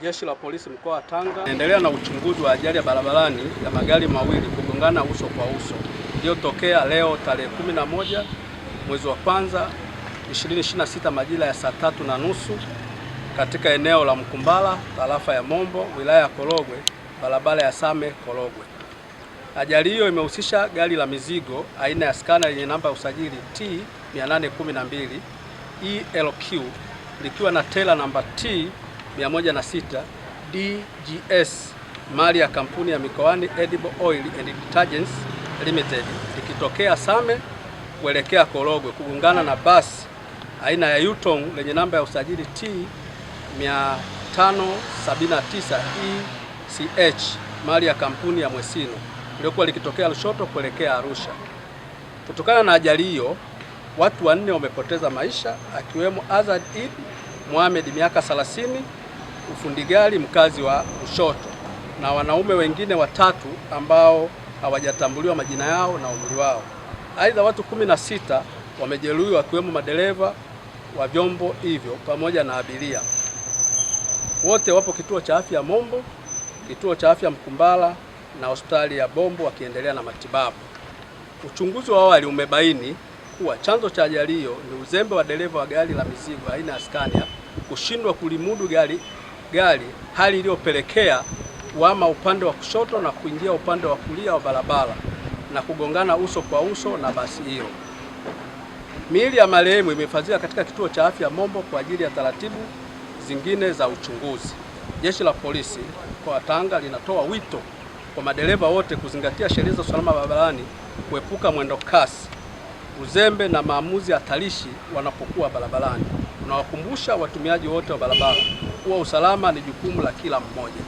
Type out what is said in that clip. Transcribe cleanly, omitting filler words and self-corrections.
Jeshi la Polisi mkoa wa Tanga naendelea na uchunguzi wa ajali ya barabarani ya magari mawili kugongana uso kwa uso iliyotokea leo tarehe 11 mwezi wa kwanza 2026 majira ya saa 3:30 katika eneo la Mkumbala, tarafa ya Mombo, wilaya ya Korogwe, barabara ya Same Korogwe. Ajali hiyo imehusisha gari la mizigo aina ya Scania lenye namba ya usajili T 812 ELQ likiwa na tela namba T 106 DGS mali ya kampuni ya Mikoani Edible Oil and Detergents Limited likitokea Same kuelekea Korogwe kugongana na basi aina ya Yutong lenye namba ya usajili T 579 ECH mali ya kampuni ya Mwesino ilikuwa likitokea Lushoto kuelekea Arusha. Kutokana na ajali hiyo, watu 4 wamepoteza maisha akiwemo Azad Eid Mohamed miaka 30, ufundi gari mkazi wa Lushoto, na wanaume wengine 3 ambao hawajatambuliwa majina yao na umri wao. Aidha, watu 16 wamejeruhiwa wakiwemo madereva wa vyombo hivyo pamoja na abiria. Wote wapo kituo cha afya Mombo, kituo cha afya Mkumbala na hospitali ya Bombo wakiendelea na matibabu. Uchunguzi wa awali umebaini kuwa chanzo cha ajali hiyo ni uzembe wa dereva wa gari la mizigo aina ya Scania kushindwa kulimudu gari, hali iliyopelekea kuhama upande wa kushoto na kuingia upande wa kulia wa barabara na kugongana uso kwa uso na basi hilo. Miili ya marehemu imehifadhiwa katika kituo cha afya Mombo kwa ajili ya taratibu zingine za uchunguzi. Jeshi la Polisi mkoa wa Tanga linatoa wito kwa madereva wote kuzingatia sheria za usalama barabarani, kuepuka mwendo kasi, uzembe na maamuzi hatarishi wanapokuwa barabarani. Tunawakumbusha watumiaji wote wa barabara kuwa usalama ni jukumu la kila mmoja.